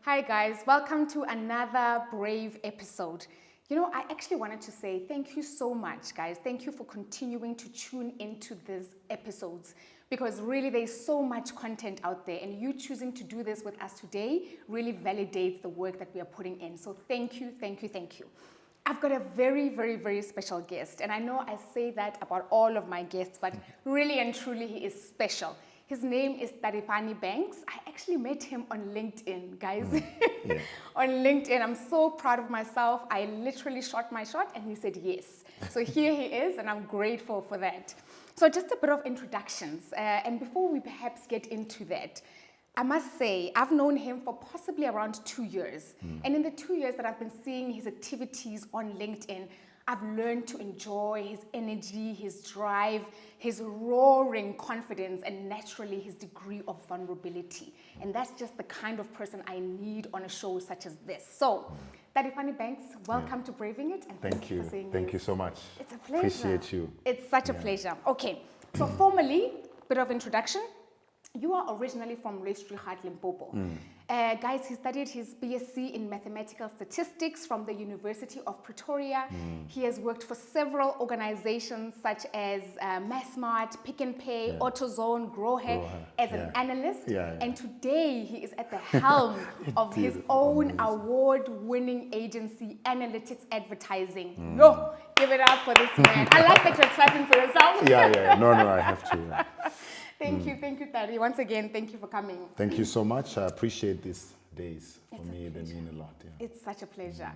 Hi guys, welcome to another brave episode. I actually wanted to say thank you so much, guys. Thank you for continuing to tune into these episodes because really there's so much content out there, and you choosing to do this with us today really validates the work that we are putting in. So thank you, thank you, thank you. I've got a very, very, very special guest, and I know I say that about all of my guests, but really and truly he is special. His name is Talifhani Banks. I actually met him on LinkedIn, guys. Yeah. On LinkedIn. I'm so proud of myself. I literally shot my shot and he said yes. So here he is, and I'm grateful for that. So just a bit of introductions. And before we perhaps get into that, I must say, I've known him for possibly around 2 years. And in the 2 years that I've been seeing his activities on LinkedIn, I've learned to enjoy his energy, his drive, his roaring confidence, and naturally his degree of vulnerability. And that's just the kind of person I need on a show such as this. So, Talifhani Banks, welcome to Braving It. And Thank you. for saying Thank yes. you so much. It's a pleasure. Appreciate you. It's such a pleasure. Okay, so formally, bit of introduction. You are originally from Limpopo. Guys, he studied his BSc in mathematical statistics from the University of Pretoria. He has worked for several organizations such as Massmart, Pick n Pay, AutoZone, Grohe as an analyst. And today he is at the helm of his own award-winning agency, Analytics Advertising. Yo, give it up for this man. I like that you're clapping for yourself. No, I have to. Thank you, Tari. Once again, thank you for coming. Thank you so much. I appreciate these days. For me, they mean a lot. Yeah. It's such a pleasure.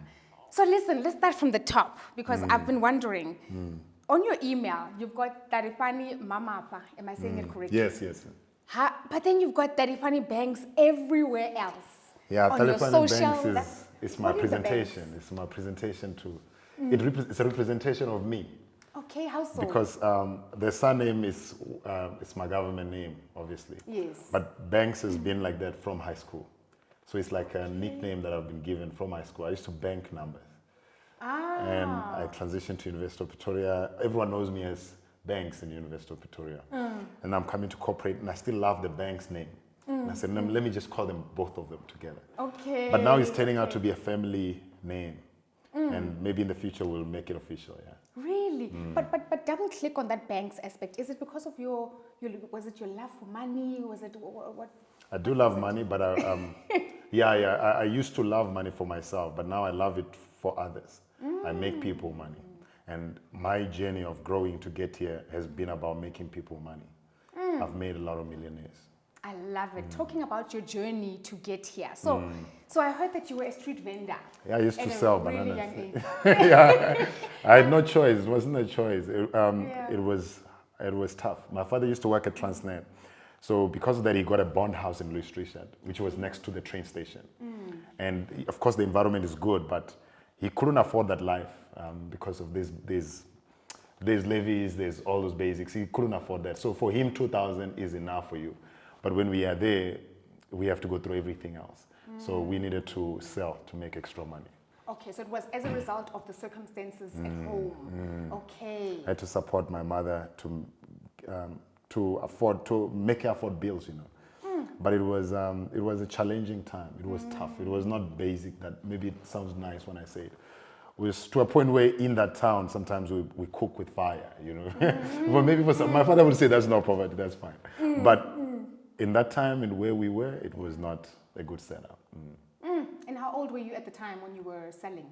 So listen, let's start from the top because I've been wondering. On your email, you've got Talifhani Mamapa. Am I saying it correctly? Yes. But then you've got Talifhani Banks everywhere else. Yeah, on your Talifhani social, Banks is my presentation. It's my presentation to. It's a representation of me. Okay, how so? Because the surname is it's my government name, obviously. Yes. But Banks has been like that from high school. So it's like a nickname that I've been given from high school. I used to bank numbers. And I transitioned to University of Pretoria. Everyone knows me as Banks in University of Pretoria. And I'm coming to corporate, and I still love the Banks name. And I said, let me just call them, both of them together. Okay. But now it's turning out to be a family name. And maybe in the future we'll make it official, yeah. Really? But double click on that Banks aspect. Is it because of was it your love for money? Was it what? I do love money, but I used to love money for myself, but now I love it for others. I make people money. And my journey of growing to get here has been about making people money. I've made a lot of millionaires. I love it. Talking about your journey to get here. So I heard that you were a street vendor. Yeah, I used to sell bananas. Young age. Yeah, I had no choice. It wasn't a choice. It was tough. My father used to work at Transnet. So because of that, he got a bond house in Louis Trichet, which was next to the train station. And of course, the environment is good, but he couldn't afford that life because of there's levies, there's all those basics. He couldn't afford that. So for him, 2,000 is enough for you. But when we are there, we have to go through everything else. So we needed to sell to make extra money. Okay, so it was as a result of the circumstances at home. Okay. I had to support my mother to make her afford bills, But it was a challenging time. It was tough. It was not basic. That maybe it sounds nice when I say it. It was to a point where in that town sometimes we cook with fire, Well, maybe my father would say that's not poverty. That's fine. But in that time and where we were, it was not a good setup. And how old were you at the time when you were selling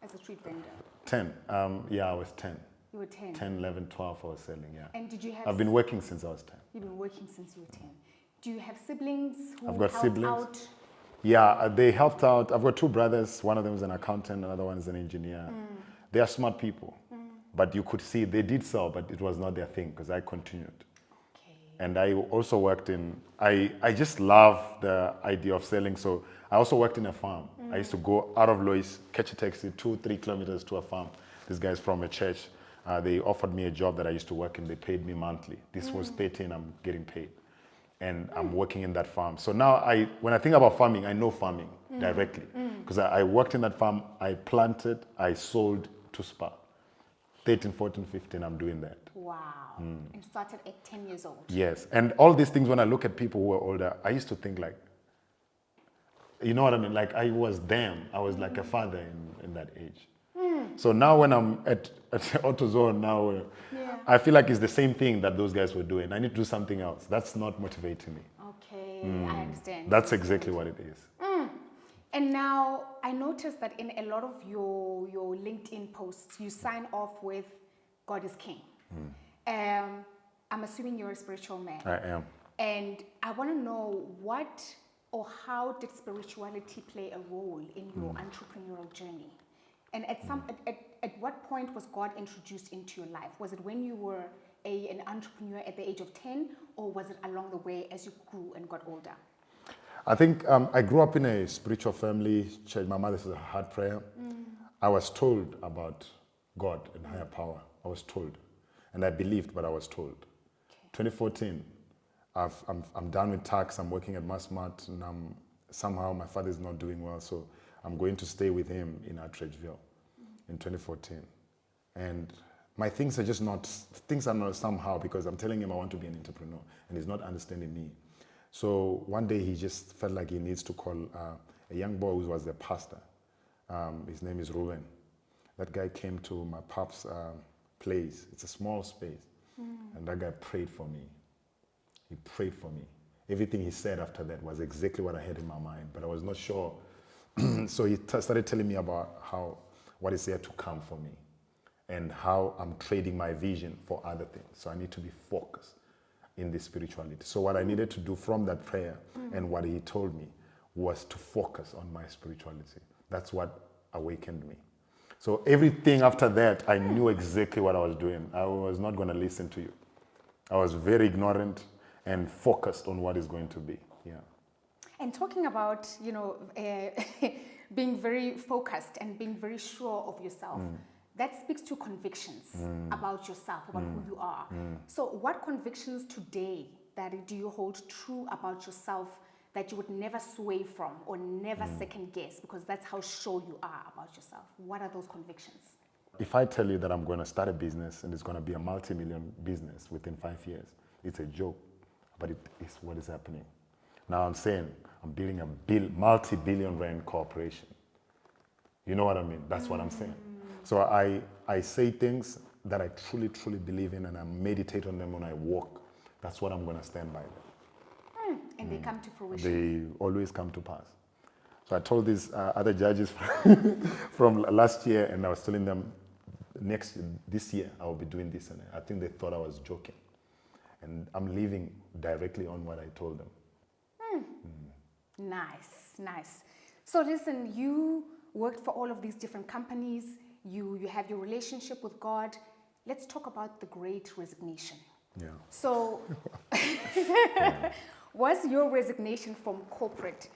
as a street vendor? 10. I was 10. You were 10? 10, 11, 12, I was selling, yeah. And did you have... I've been working since I was 10. You've been working since you were 10. Do you have siblings who I've got helped siblings. out? Yeah, they helped out. I've got 2 brothers. One of them is an accountant, another one is an engineer. They are smart people. But you could see they did sell, but it was not their thing because I continued. And I also worked I just love the idea of selling. So I also worked in a farm. I used to go out of Lois, catch a taxi 2-3 kilometers to a farm. This guy's from a church. They offered me a job that I used to work in. They paid me monthly. This was 13, I'm getting paid. And I'm working in that farm. So now when I think about farming, I know farming directly. Because I worked in that farm, I planted, I sold to Spa. 13, 14, 15, I'm doing that. Wow. And started at 10 years old. Yes. And all these things, when I look at people who are older, I used to think like, You know what I mean? Like I was them. I was like a father in that age. So now when I'm at AutoZone now, Yeah. I feel like it's the same thing that those guys were doing. I need to do something else. That's not motivating me. Okay, I understand. That's exactly what it is. And now I noticed that in a lot of your LinkedIn posts, you sign off with God is King. I'm assuming you're a spiritual man. I am. And I want to know what or how did spirituality play a role in your entrepreneurial journey? And at what point was God introduced into your life? Was it when you were an entrepreneur at the age of 10, or was it along the way as you grew and got older? I think I grew up in a spiritual family, church. My mother says a hard prayer. I was told about God and higher power. I was told. And I believed, but I was told. 2014, I'm done with tax. I'm working at Massmart, and somehow my father is not doing well, so I'm going to stay with him in Outreachville in 2014. And my things are not somehow, because I'm telling him I want to be an entrepreneur, and he's not understanding me. So one day he just felt like he needs to call a young boy who was a pastor. His name is Ruben. That guy came to my pop's place. It's a small space. And that guy prayed for me. He prayed for me. Everything he said after that was exactly what I had in my mind, but I was not sure. So he started telling me about what is yet to come for me and how I'm trading my vision for other things. So I need to be focused in this spirituality. So what I needed to do from that prayer and what he told me was to focus on my spirituality. That's what awakened me. So everything after that, I knew exactly what I was doing. I was not going to listen to you. I was very ignorant and focused on what is going to be. Yeah. And talking about, being very focused and being very sure of yourself, that speaks to convictions about yourself, about who you are. So what convictions today do you hold true about yourself that you would never sway from or never second guess, because that's how sure you are about yourself? What are those convictions? If I tell you that I'm going to start a business and it's going to be a multi-million business within 5 years, it's a joke, but it is what is happening. Now I'm saying I'm building a multi-billion rand corporation. You know what I mean? That's what I'm saying. So I say things that I truly, truly believe in, and I meditate on them when I walk. That's what I'm going to stand by them. And they come to fruition. They always come to pass. So I told these other judges from last year, and I was telling them this year I will be doing this, and I think they thought I was joking. And I'm living directly on what I told them. Nice. So listen, you worked for all of these different companies. You have your relationship with God. Let's talk about the Great Resignation. Yeah. So was your resignation from corporate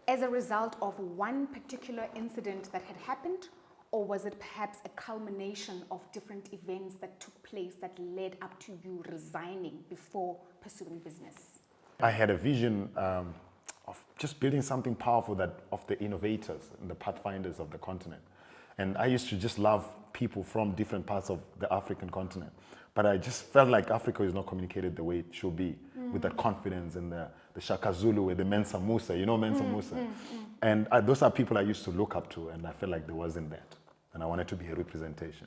as a result of one particular incident that had happened, or was it perhaps a culmination of different events that took place that led up to you resigning before pursuing business? I had a vision of just building something powerful of the innovators and the pathfinders of the continent. And I used to just love people from different parts of the African continent. But I just felt like Africa is not communicated the way it should be, with that confidence and the Shaka Zulu with the Mensa Musa, Mensa Musa. And those are people I used to look up to, and I felt like there wasn't that. And I wanted to be a representation.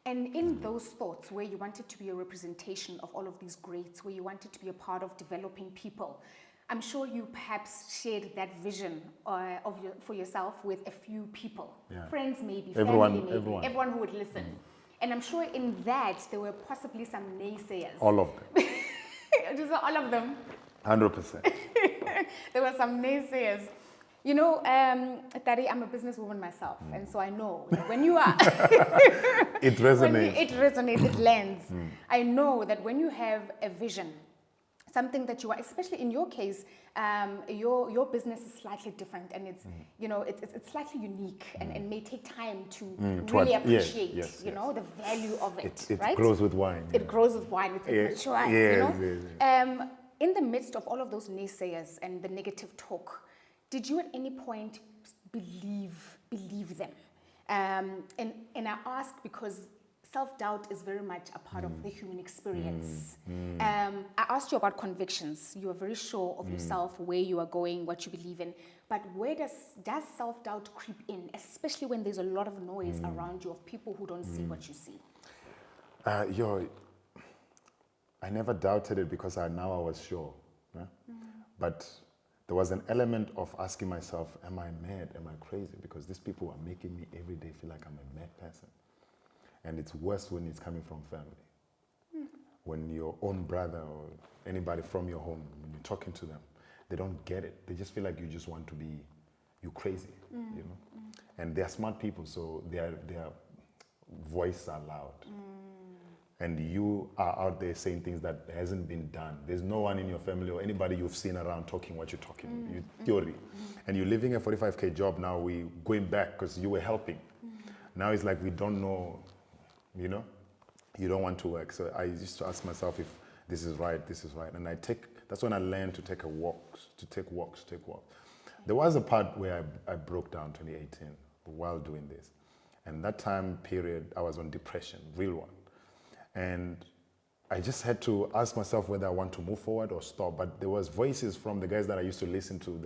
And in those thoughts where you wanted to be a representation of all of these greats, where you wanted to be a part of developing people, I'm sure you perhaps shared that vision for yourself with a few people, friends maybe, family maybe, everyone who would listen. And I'm sure in that there were possibly some naysayers. All of them. Just all of them. 100%. There were some naysayers. Tari, I'm a businesswoman myself, and so I know that when you are... It resonates. It resonates, it lands. I know that when you have a vision, something that you are, especially in your case, your business is slightly different, and it's it's slightly unique, and may take time to really appreciate the value of it. It grows with wine. It grows with wine. It matures. In the midst of all of those naysayers and the negative talk, did you at any point believe them? And I ask because self-doubt is very much a part of the human experience. I asked you about convictions. You are very sure of yourself, where you are going, what you believe in. But where does self-doubt creep in, especially when there's a lot of noise around you of people who don't see what you see? I never doubted it because now I was sure. Yeah? But there was an element of asking myself, am I mad? Am I crazy? Because these people are making me every day feel like I'm a mad person. And it's worse when it's coming from family. When your own brother or anybody from your home, when you're talking to them, they don't get it. They just feel like you just want to be, you crazy, you know? And they're smart people, so their voices are loud. And you are out there saying things that hasn't been done. There's no one in your family or anybody you've seen around talking what you're talking, you theory. And you're living a 45K job now, we going back because you were helping. Now it's like we don't know, you know, you don't want to work. So I used to ask myself if this is right. And that's when I learned to take walks. There was a part where I broke down 2018 while doing this. And that time period, I was on depression, real one. And I just had to ask myself whether I want to move forward or stop. But there was voices from the guys that I used to listen to,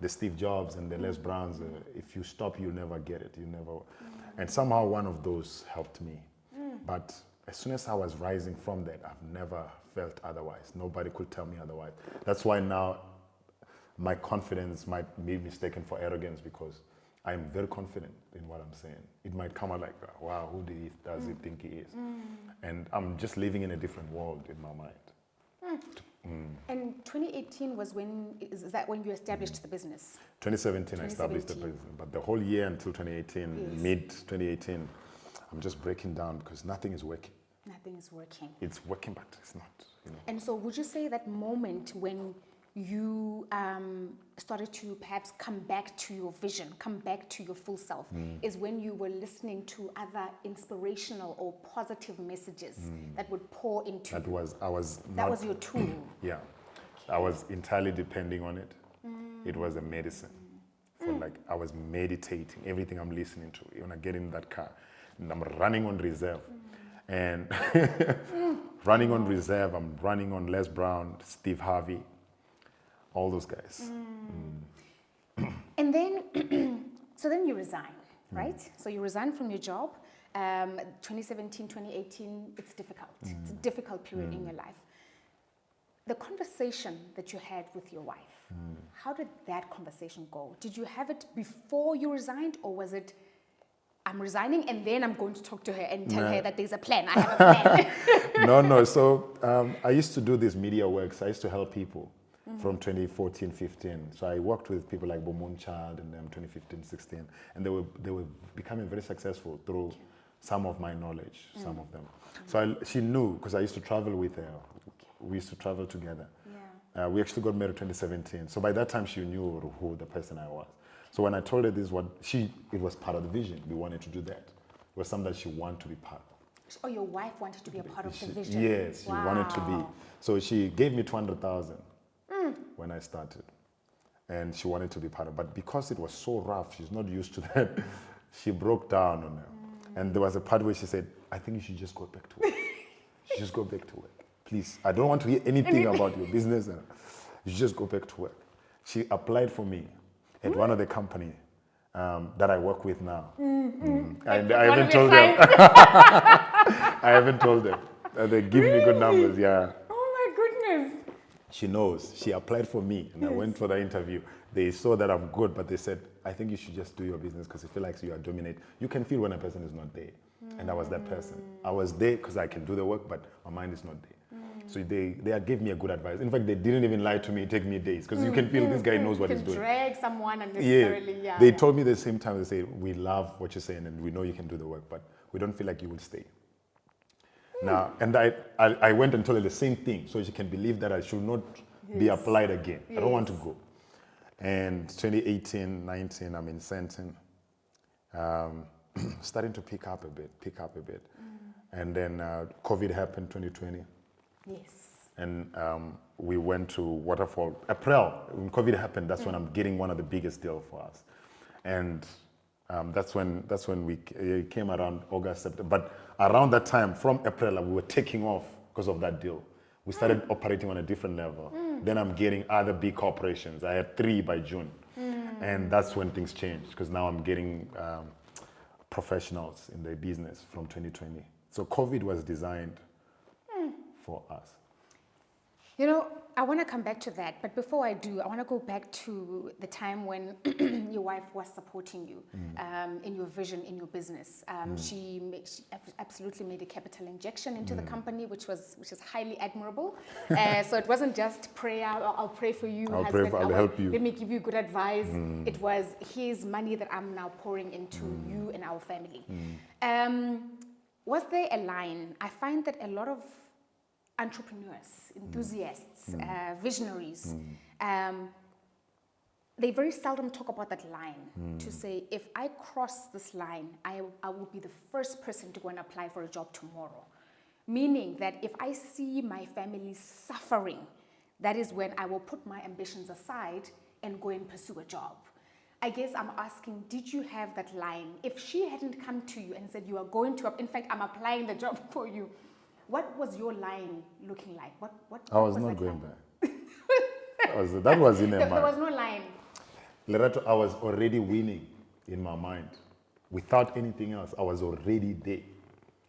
the Steve Jobs and the Les Browns. If you stop, you'll never get it. And somehow one of those helped me. But as soon as I was rising from that, I've never felt otherwise. Nobody could tell me otherwise. That's why now my confidence might be mistaken for arrogance, because I'm very confident in what I'm saying. It might come out like, wow, who does he think he is? And I'm just living in a different world in my mind. And 2018 was is that when you established the business? 2017, I established the business. But the whole year until 2018, mid-2018, I'm just breaking down because nothing is working. Nothing is working. It's working, but it's not. You know. And so would you say that moment when you started to perhaps come back to your vision, come back to your full self, is when you were listening to other inspirational or positive messages that would pour into you? That was your tool. Yeah. I was entirely depending on it. It was a medicine. I was meditating, everything I'm listening to. When I get in that car, and I'm running on reserve. And running on reserve, I'm running on Les Brown, Steve Harvey, all those guys. And then, so then you resign, right? So you resign from your job. 2017, 2018, it's difficult. It's a difficult period in your life. The conversation that you had with your wife, how did that conversation go? Did you have it before you resigned, or was it, I'm resigning and then I'm going to talk to her and tell her that there's a plan, I have a plan? No. So I used to do these media works. I used to help people from 2014, 15. So I worked with people like Bomun Child and them 2015, 16. And they were becoming very successful through some of my knowledge, some of them. So she knew, because I used to travel with her. We used to travel together. Yeah. We actually got married in 2017. So by that time, she knew who the person I was. So when I told her this, it was part of the vision. We wanted to do that. It was something that she wanted to be part of. Oh, your wife wanted to be a part of the vision? Yes, she wanted to be. So she gave me 200,000 when I started. And she wanted to be part of it. But because it was so rough, she's not used to that, she broke down on her. And there was a part where she said, I think you should just go back to work. You should just go back to work. Please, I don't want to hear anything about your business. You should just go back to work. She applied for me at one of the companies that I work with now. I haven't told them. I haven't told them. They give me good numbers, yeah. Oh my goodness. She knows. She applied for me, and I went for the interview. They saw that I'm good, but they said, I think you should just do your business because you feel like you are dominating. You can feel when a person is not there. And I was that person. I was there because I can do the work, but my mind is not there. So they gave me a good advice. In fact, they didn't even lie to me. It took me days because you can feel this guy knows what he's doing. Drag someone unnecessarily. Yeah. They told me the same time. They say, we love what you're saying and we know you can do the work, but we don't feel like you will stay. Now, and I went and told her the same thing, so she can believe that I should not be applied again. I don't want to go. And 2018, 19, I'm in Senton, starting to pick up a bit. And then COVID happened 2020. Yes. And we went to Waterfall. April, when COVID happened, that's when I'm getting one of the biggest deals for us. And That's when it came around August, September. But around that time, from April, we were taking off because of that deal. We started operating on a different level. Then I'm getting other big corporations. I had 3 by June. And that's when things changed, because now I'm getting professionals in the business from 2020. So COVID was designed for us. You know, I want to come back to that, but before I do, I want to go back to the time when your wife was supporting you in your vision, in your business. She absolutely made a capital injection into the company, which is highly admirable. So it wasn't just prayer, I'll pray for you, husband. I'll help you. Let me give you good advice. It was, here's money that I'm now pouring into you and our family. Was there a line? I find that a lot of entrepreneurs, enthusiasts, visionaries, they very seldom talk about that line to say, if I cross this line, I will be the first person to go and apply for a job tomorrow. Meaning that if I see my family suffering, that is when I will put my ambitions aside and go and pursue a job. I guess I'm asking, did you have that line? If she hadn't come to you and said, you are going to, in fact, I'm applying the job for you, what was your line looking like? I was not going back. That was in her mind. There was no line. Lerato, I was already winning in my mind. Without anything else, I was already there.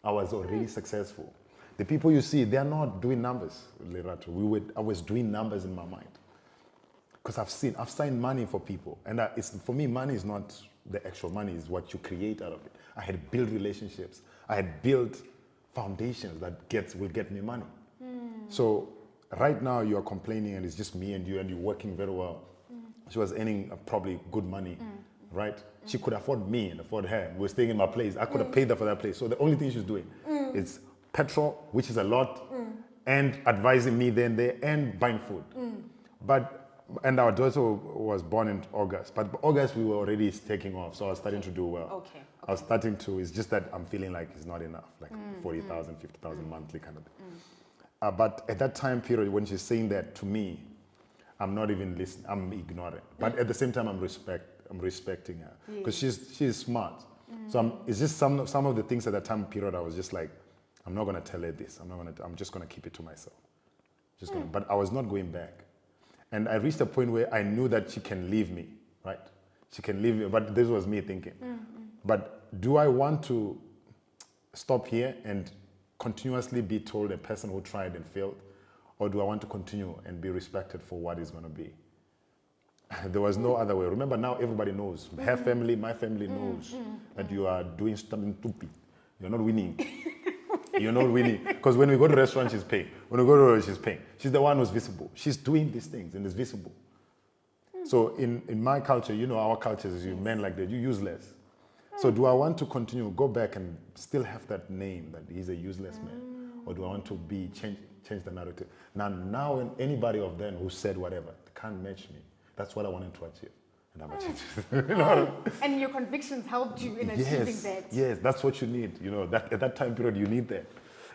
I was already successful. The people you see, they are not doing numbers, Lerato. I was doing numbers in my mind. Because I've signed money for people. And for me, money is not the actual money, it's what you create out of it. I had built relationships. I had built foundations that will get me money. So right now you are complaining and it's just me and you're working very well. She was earning probably good money, right? She could afford me and afford her. We're staying in my place. I could have paid her for that place. So the only thing she's doing is petrol, which is a lot, and advising me then there and buying food. And our daughter was born in August. But August we were already taking off, so I was starting to do well. Okay. I was starting to, it's just that I'm feeling like it's not enough, like 40,000, 50,000 monthly kind of thing. But at that time period, when she's saying that to me, I'm not even listening, I'm ignoring. But at the same time, I'm respecting her, because she's smart. So it's just some of the things at that time period, I was just like, I'm not gonna tell her this, I'm just gonna keep it to myself. But I was not going back. And I reached a point where I knew that she can leave me, right? She can leave me, but this was me thinking. But do I want to stop here and continuously be told a person who tried and failed? Or do I want to continue and be respected for what is going to be? There was no other way. Remember, now everybody knows. Her family, my family knows that you are doing something stupid. You're not winning. You're not winning. Because when we go to restaurants, she's paying. When we go to restaurants, she's paying. She's the one who's visible. She's doing these things and it's visible. So in my culture, you know, our culture is you men like that, you're useless. So do I want to continue, go back and still have that name that he's a useless man? Or do I want to change the narrative? Now anybody of them who said whatever, they can't match me. That's what I wanted to achieve. And I've achieved it. You know? And your convictions helped you in achieving that. Yes, that's what you need. You know, that at that time period, you need that.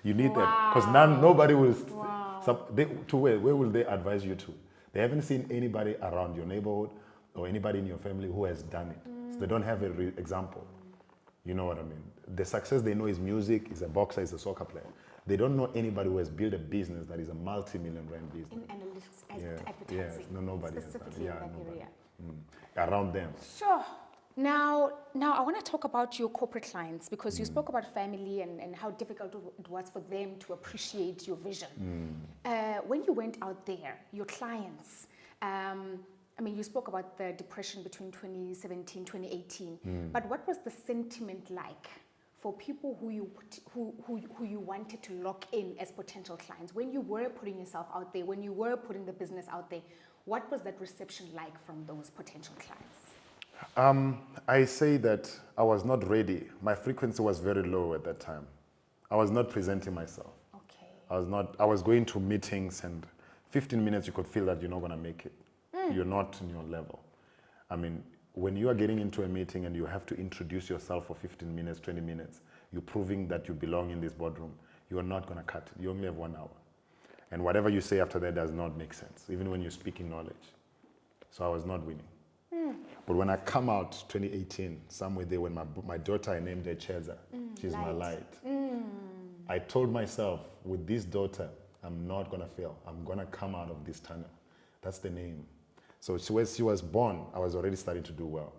You need that. Because now nobody will, where will they advise you to? They haven't seen anybody around your neighborhood or anybody in your family who has done it. So they don't have an example. You know what I mean? The success they know is music, is a boxer, is a soccer player. They don't know anybody who has built a business that is a multi-million rand business. In analytics, advertising. Yes, nobody specifically has that. in that area. Around them. Sure. Now I want to talk about your corporate clients, because you spoke about family and how difficult it was for them to appreciate your vision. When you went out there, your clients, I mean, you spoke about the depression between 2017, 2018, but what was the sentiment like for people who you wanted to lock in as potential clients? When you were putting yourself out there, when you were putting the business out there, what was that reception like from those potential clients? I say that I was not ready. My frequency was very low at that time. I was not presenting myself. Okay. I was going to meetings and 15 minutes you could feel that you're not going to make it. You're not in your level. I mean, when you are getting into a meeting and you have to introduce yourself for 15 minutes, 20 minutes, you're proving that you belong in this boardroom, you are not going to cut it. You only have 1 hour. And whatever you say after that does not make sense, even when you're speaking knowledge. So I was not winning. But when I come out 2018, somewhere there, when my daughter, I named her Cheza. She's my light. I told myself, with this daughter, I'm not going to fail. I'm going to come out of this tunnel. That's the name. So when she was born, I was already starting to do well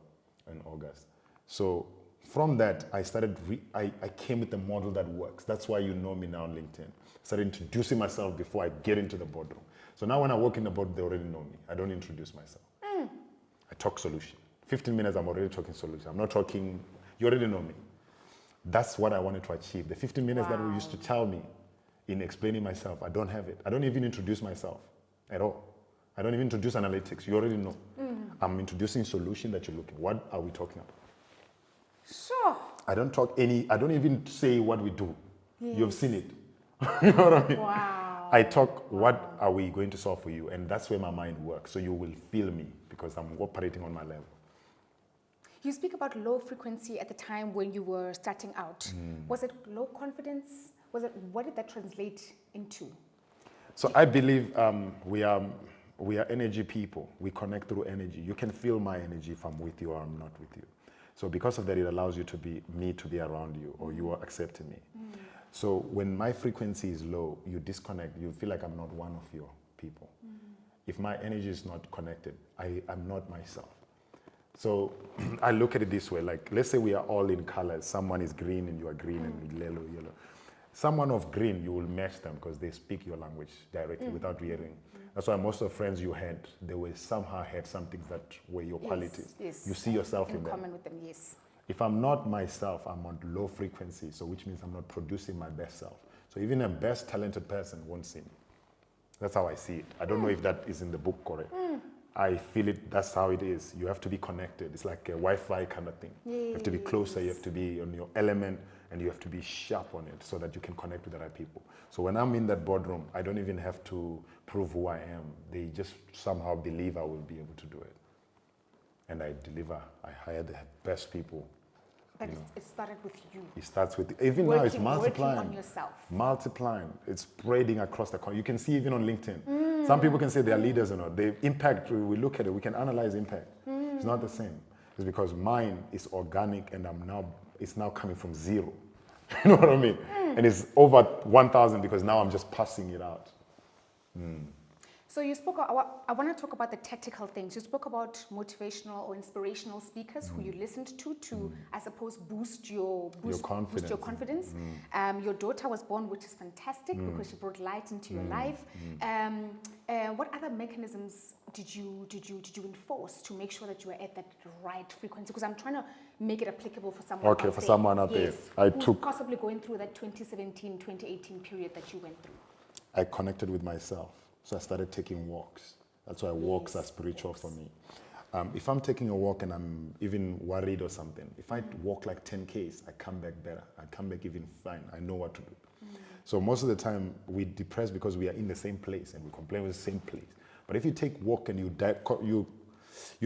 in August. So from that, I started, I came with a model that works. That's why you know me now on LinkedIn. I started introducing myself before I get into the boardroom. So now when I walk in the board, they already know me. I don't introduce myself. I talk solution. 15 minutes, I'm already talking solution. I'm not talking, you already know me. That's what I wanted to achieve. The 15 minutes that we used to tell me in explaining myself, I don't have it. I don't even introduce myself at all. I don't even introduce analytics. You already know. I'm introducing solution that you're looking. What are we talking about? Sure. I don't even say what we do. Yes. You've seen it. You know what I mean? Wow. I talk, what are we going to solve for you? And that's where my mind works. So you will feel me because I'm operating on my level. You speak about low frequency at the time when you were starting out. Was it low confidence? What did that translate into? So I believe we are energy people. We connect through energy. You can feel my energy if I'm with you or I'm not with you. So because of that, it allows you to be me to be around you, or you are accepting me. So when my frequency is low, you disconnect. You feel like I'm not one of your people. If my energy is not connected, I'm not myself. So I look at it this way, like let's say we are all in colors. Someone is green and you are green and yellow. Someone of green, you will match them because they speak your language directly without hearing. That's why most of the friends you had, they will somehow had some things that were your qualities. Yes. You see yourself in them. common with them, yes. If I'm not myself, I'm on low frequency, so which means I'm not producing my best self. So even a best talented person won't see me. That's how I see it. I don't know if that is in the book correct. I feel it, that's how it is. You have to be connected. It's like a Wi-Fi kind of thing. You have to be closer, you have to be on your element, and you have to be sharp on it so that you can connect with the right people. So when I'm in that boardroom, I don't even have to prove who I am. They just somehow believe I will be able to do it. And I deliver. I hire the best people. But it started with you. It starts with, even now it's multiplying. Working on yourself. Multiplying. It's spreading across the country. You can see even on LinkedIn. Some people can say they're leaders or not. The impact, we look at it, we can analyze impact. It's not the same. It's because mine is organic and it's now coming from zero. You know what I mean? And it's over 1,000 because now I'm just passing it out. So you spoke, I want to talk about the tactical things. You spoke about motivational or inspirational speakers who you listened to I suppose, boost your confidence. Your daughter was born, which is fantastic because she brought light into your life. What other mechanisms did you enforce to make sure that you were at that right frequency? Because I'm trying to make it applicable for someone out there. For someone out there. Who's possibly going through that 2017, 2018 period that you went through. I connected with myself. So I started taking walks. That's why walks are spiritual for me. If I'm taking a walk and I'm even worried or something, if I walk like 10 Ks, I come back better. I come back even fine. I know what to do. So most of the time, we depress because we are in the same place and we complain with the same place. But if you take walk and you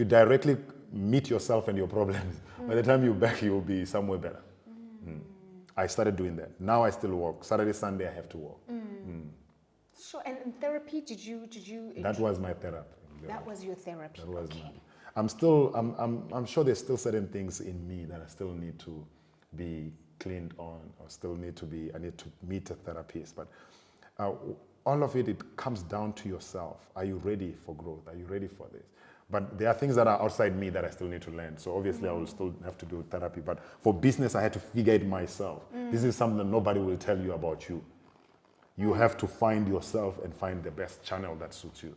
directly meet yourself and your problems, by the time you're back, you'll be somewhere better. I started doing that. Now I still walk. Saturday, Sunday, I have to walk. Sure. And in therapy, did you? That was my therapy. That was your therapy. That was mine. I'm sure there's still certain things in me that I still need to be cleaned on, or I need to meet a therapist. But all of it comes down to yourself. Are you ready for growth? Are you ready for this? But there are things that are outside me that I still need to learn. So obviously I will still have to do therapy. But for business, I had to figure it myself. This is something that nobody will tell you about you. You have to find yourself and find the best channel that suits you.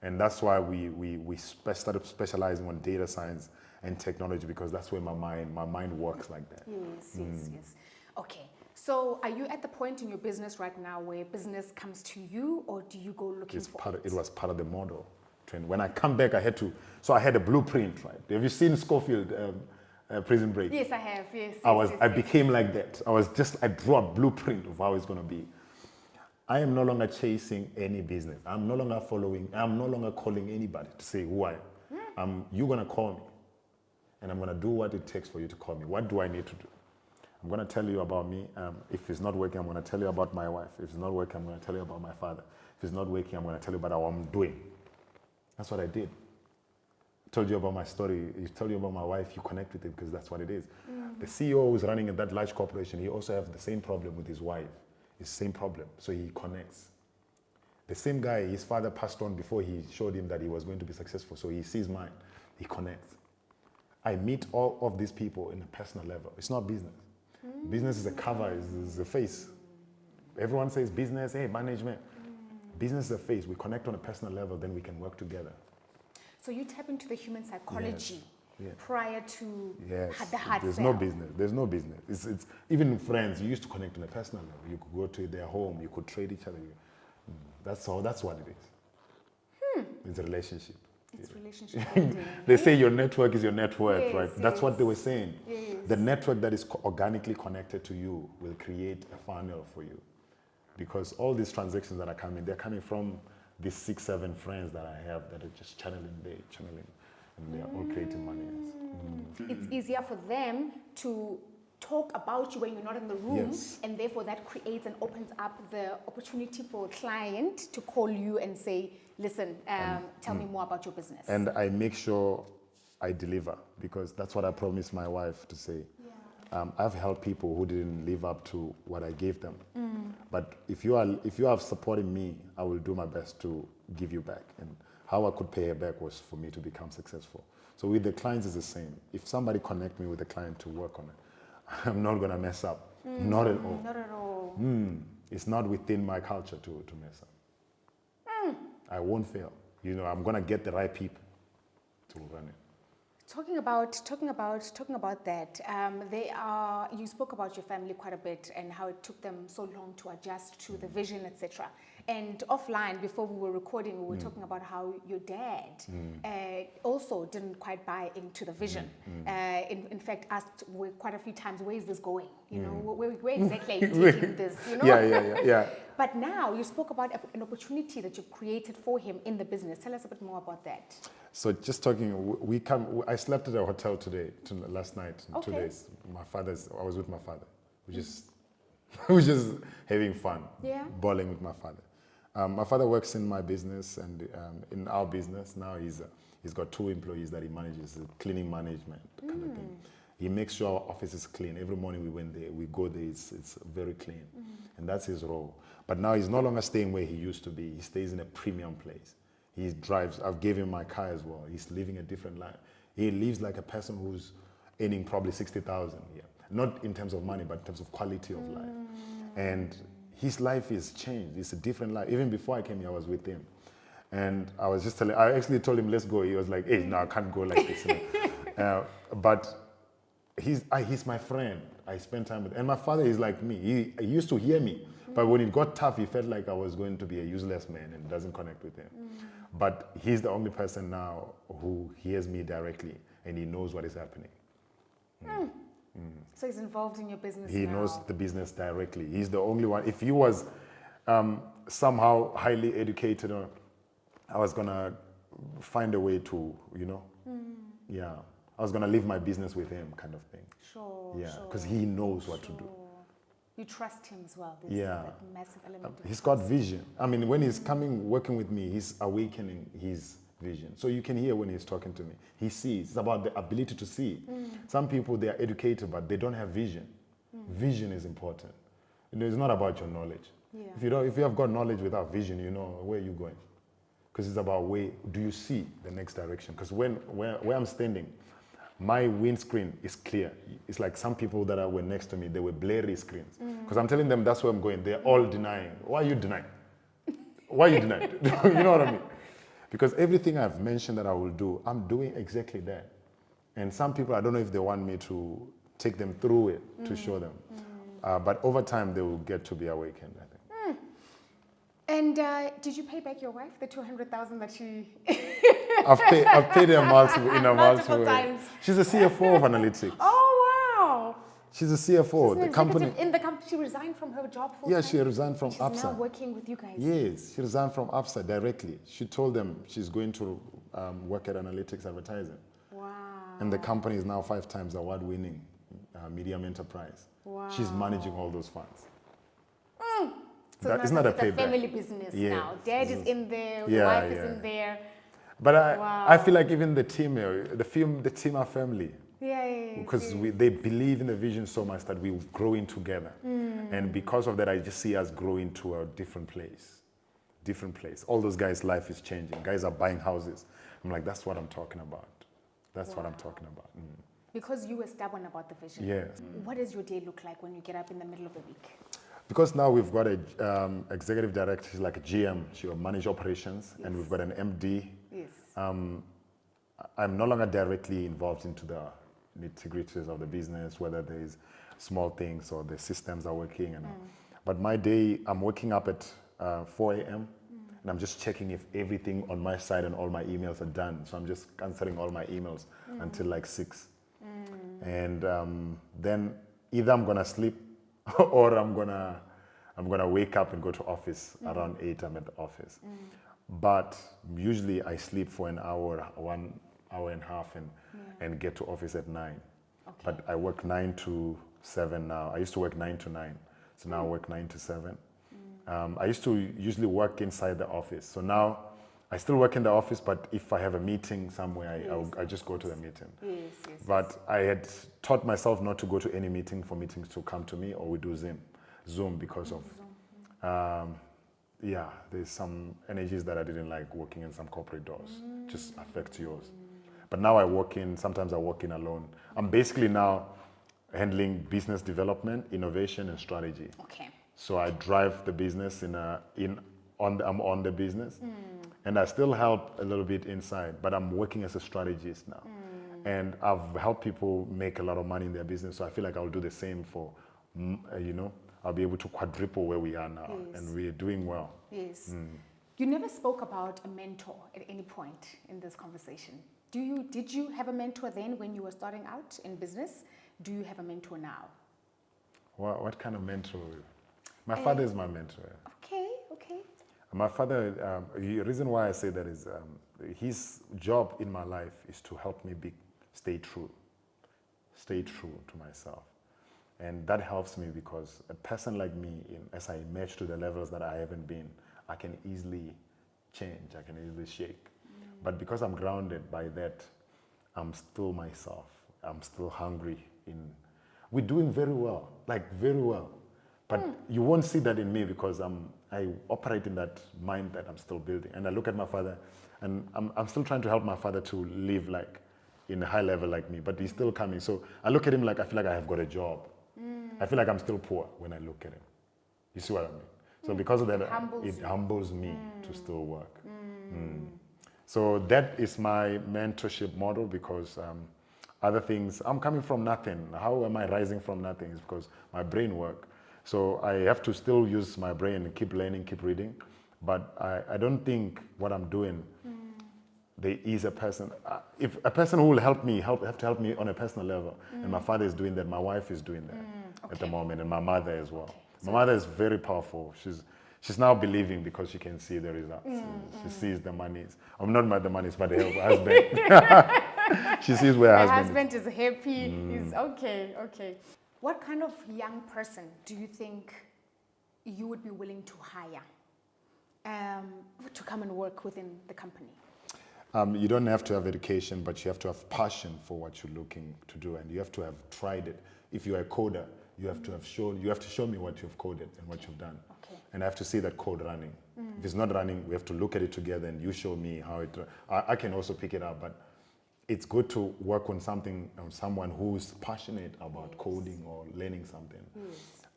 And that's why we started specializing on data science and technology, because that's where my mind works like that. Yes. Okay. So are you at the point in your business right now where business comes to you, or do you go looking for it? It was part of the model. When I come back, I had a blueprint, right? Have you seen Schofield, Prison Break? Yes, I have, yes. I became like that. I drew a blueprint of how it's going to be. I am no longer chasing any business. I'm no longer calling anybody to say who I am. You're going to call me, and I'm going to do what it takes for you to call me. What do I need to do? I'm going to tell you about me. If it's not working, I'm going to tell you about my wife. If it's not working, I'm going to tell you about my father. If it's not working, I'm going to tell you about how I'm doing. That's what I did. told you about my story, he told you about my wife, you connect with it because that's what it is. The CEO who's running that large corporation, he also has the same problem with his wife. It's the same problem, so he connects. The same guy, his father passed on before he showed him that he was going to be successful, so he sees mine, he connects. I meet all of these people in a personal level. It's not business. Business is a cover, is a face. Everyone says business, hey, management. Business is a face. We connect on a personal level, then we can work together. So you tap into the human psychology prior to Yes. the hard There's sell. no business. There's no business. It's even friends. You used to connect on a personal level. You could go to their home. You could trade each other. That's all. That's what it is. It's a relationship. It's relationship building. They say your network is your net worth, Yes, right? That's what they were yes. saying. Yes. The network that is organically connected to you will create a funnel for you. Because all these transactions that are coming, they're coming from these 6, 7 friends that I have that are just channeling, and they're all creating money. It's easier for them to talk about you when you're not in the room, Yes. and therefore that creates and opens up the opportunity for a client to call you and say, listen, tell me more about your business. And I make sure I deliver because that's what I promised my wife to say. I've helped people who didn't live up to what I gave them. But if you are supporting me, I will do my best to give you back. And how I could pay her back was for me to become successful. So with the clients, it's the same. If somebody connect me with a client to work on it, I'm not going to mess up. Not at all. Not at all. It's not within my culture to mess up. I won't fail. I'm going to get the right people to run it. Talking about that, you spoke about your family quite a bit and how it took them so long to adjust to the vision, etc. And offline, before we were recording, we were talking about how your dad also didn't quite buy into the vision. In fact, asked quite a few times, where is this going? Where exactly are you taking this? Yeah. But now you spoke about an opportunity that you've created for him in the business. Tell us a bit more about that. So just talking, I slept at a hotel last night, 2 days. I was with my father, we're just having fun, balling with my father. My father works in my business and in our business. Now he's got 2 employees that he manages, cleaning management kind of thing. He makes sure our office is clean. Every morning we go there, it's very clean. And that's his role. But now he's no longer staying where he used to be. He stays in a premium place. He drives, I've given him my car as well. He's living a different life. He lives like a person who's earning probably 60,000 a year. Not in terms of money, but in terms of quality of life. And his life is changed. It's a different life. Even before I came here, I was with him. And I actually told him, let's go. He was like, hey, no, I can't go like this. But he's my friend. I spend time with him. And my father is like me. He used to hear me. But when it got tough, he felt like I was going to be a useless man and doesn't connect with him. But he's the only person now who hears me directly and he knows what is happening. So he's involved in your business He now. knows the business directly. He's the only one. If he was somehow highly educated, I was going to find a way to, I was going to leave my business with him kind of thing. Sure. Yeah, because he knows what to do. You trust him as well. There's that massive element of he's got vision. I mean, when he's working with me, he's awakening his vision. So you can hear when he's talking to me. He sees. It's about the ability to see. Some people, they are educated, but they don't have vision. Vision is important. It's not about your knowledge. Yeah. If you have got knowledge without vision, where are you going? Because it's about do you see the next direction? Because where I'm standing, my windscreen is clear. It's like some people that were next to me, they were blurry screens. Because I'm telling them that's where I'm going. They're all denying. Why are you denying? Why are you denying? You know what I mean? Because everything I've mentioned that I will do, I'm doing exactly that. And some people, I don't know if they want me to take them through it to show them. But over time, they will get to be awakened, I think. And did you pay back your wife the 200,000 that she? I've paid her multiple times. She's a CFO of analytics. Oh wow! She's a CFO. She's an executive in the company. She resigned from her job full time? She resigned from She's Upside. now working with you guys. Yes, she resigned from Upside directly. She told them she's going to work at analytics advertising. Wow. And the company is now 5 times award-winning medium enterprise. Wow. She's managing all those funds. So It's not a it's a payback. family business now. Dad is in there, the wife is in there. But Wow. I feel like even the team, the team are family. Yeah. Because they believe in the vision so much that we grow in together. And because of that, I just see us growing to a different place. Different place. All those guys' life is changing. Guys are buying houses. I'm like, that's what I'm talking about. That's what I'm talking about. Because you were stubborn about the vision. Yes. What does your day look like when you get up in the middle of the week? Because now we've got a executive director, she's like a GM, she'll manage operations, and we've got an MD. Yes. I'm no longer directly involved into the nitty-gritties of the business, whether there's small things or the systems are working. But my day, I'm waking up at 4 a.m. and I'm just checking if everything on my side and all my emails are done. So I'm just answering all my emails until like 6. And then either I'm gonna sleep or I'm gonna wake up and go to office around 8. I'm at the office. But usually I sleep for an hour, 1 hour and a half, and get to office at 9. Okay. But I work 9 to 7 now. I used to work 9 to 9, so now I work 9 to 7. I used to usually work inside the office. So now I still work in the office, but if I have a meeting somewhere, I just go to the meeting. Yes. But I had taught myself not to go to any meeting for meetings to come to me, or we do Zoom because of, there's some energies that I didn't like working in some corporate doors. Just affect yours. But now sometimes I work in alone. I'm basically now handling business development, innovation, and strategy. Okay. So I drive the business I'm on the business, and I still help a little bit inside, but I'm working as a strategist now. And I've helped people make a lot of money in their business, so I feel like I'll do the same for, I'll be able to quadruple where we are now, and we're doing well. Yes. You never spoke about a mentor at any point in this conversation. Did you have a mentor then when you were starting out in business? Do you have a mentor now? What kind of mentor? My father is my mentor. Okay. My father, the reason why I say that is his job in my life is to help me stay true to myself. And that helps me because a person like me, as I emerge to the levels that I haven't been, I can easily change, I can easily shake. But because I'm grounded by that, I'm still myself. I'm still hungry. We're doing very well, like very well. But you won't see that in me because I operate in that mind that I'm still building. And I look at my father, and I'm still trying to help my father to live like in a high level like me, but he's still coming. So I look at him like I feel like I have got a job. I feel like I'm still poor when I look at him. You see what I mean? So because of that, it humbles me to still work. So that is my mentorship model because other things, I'm coming from nothing. How am I rising from nothing? It's because my brain work. So I have to still use my brain and keep learning, keep reading. But I don't think what I'm doing, there is a person. If a person who will help me, have to help me on a personal level. And my father is doing that, my wife is doing that at the moment, and my mother as well. My mother is very powerful. She's now believing because she can see the results. She sees the monies. Not the monies, but the husband. She sees where her husband is happy. He's okay. What kind of young person do you think you would be willing to hire to come and work within the company? You don't have to have education, but you have to have passion for what you're looking to do, and you have to have tried it. If you're a coder, you have to show me what you've coded and what you've done. Okay. And I have to see that code running. If it's not running, we have to look at it together and you show me how it, I can also pick it up, but it's good to work on someone who's passionate about coding or learning something.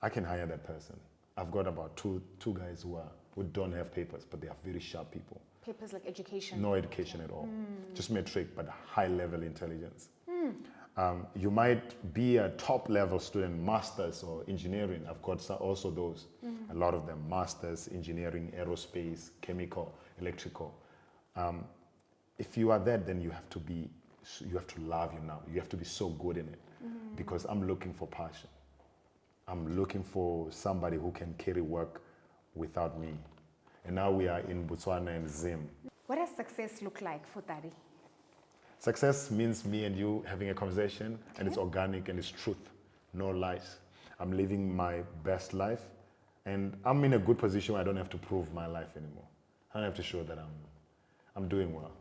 I can hire that person. I've got about two guys who don't have papers, but they are very sharp people. Papers like education? No education at all. Just metric, but high level intelligence. You might be a top level student, masters or engineering. I've got also those, a lot of them, masters, engineering, aerospace, chemical, electrical. If you are that, then you have to love now. You have to be so good in it because I'm looking for passion. I'm looking for somebody who can carry work without me. And now we are in Botswana and Zim. What does success look like for Tari? Success means me and you having a conversation, and it's organic and it's truth, no lies. I'm living my best life, and I'm in a good position where I don't have to prove my life anymore. I don't have to show that I'm doing well.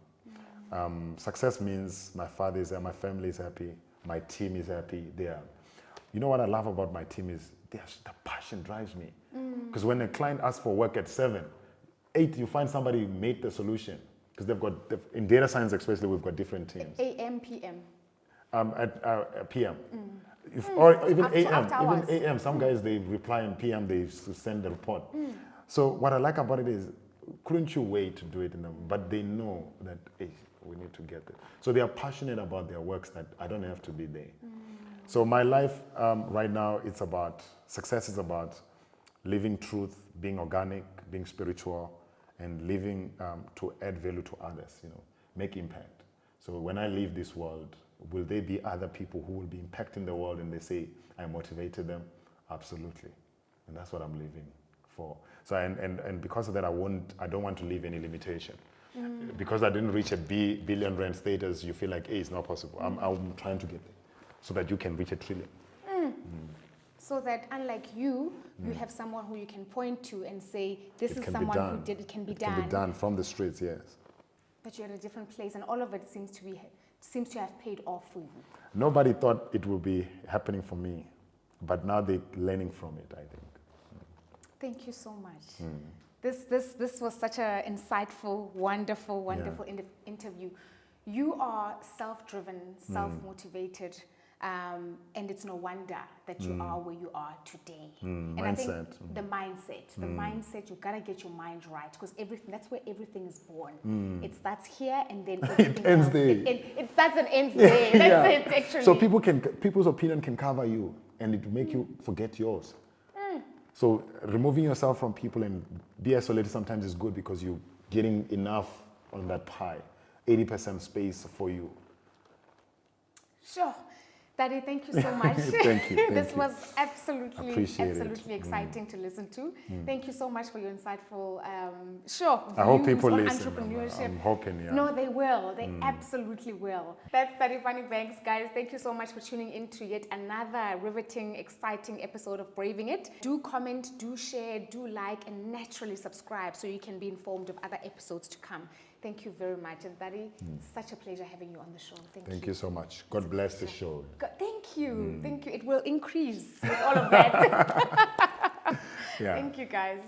Success means my father is there, my family is happy, my team is happy. You know what I love about my team is the passion drives me. Because when a client asks for work at 7, 8, you find somebody who made the solution. Because in data science especially, we've got different teams. AM, PM. At PM. Or even AM. hours. Even AM. Some guys, they reply in PM, they send the report. So what I like about it is, couldn't you wait to do it in them? But they know that, hey, we need to get it. So they are passionate about their works that I don't have to be there. So my life right now, success is about living truth, being organic, being spiritual, and living to add value to others, make impact. So when I leave this world, will there be other people who will be impacting the world and they say, I motivated them? Absolutely. And that's what I'm living for. So, and because of that, I don't want to leave any limitation. Because I didn't reach a billion rand status, you feel like, hey, it's not possible. I'm trying to get there so that you can reach $1 trillion. So that unlike you have someone who you can point to and say, this is someone who did it, can be done. It can be done from the streets, yes. But you're at a different place, and all of it seems to have paid off for you. Nobody thought it would be happening for me, but now they're learning from it, I think. Thank you so much. This was such an insightful, wonderful interview. You are self-driven, self-motivated, and it's no wonder that you are where you are today. And mindset. I think the mindset, you gotta get your mind right, because that's where everything is born. It starts here and then it ends there. It starts and ends there. That's it, actually. So people's opinion can cover you, and it will make you forget yours. So removing yourself from people and be isolated sometimes is good, because you're getting enough on that pie, 80% space for you. Sure. Daddy, thank you so much. Thank you. This was absolutely exciting to listen to. Thank you so much for your insightful, I hope people on listen. entrepreneurship. I'm hoping, yeah. No, they will. They absolutely will. That's Talifhani Banks, guys. Thank you so much for tuning in to yet another riveting, exciting episode of Braving It. Do comment, do share, do like, and naturally subscribe so you can be informed of other episodes to come. Thank you very much. And Daddy, such a pleasure having you on the show. Thank you so much. God bless the show. Thank you. Thank you. It will increase with all of that. Yeah. Thank you, guys.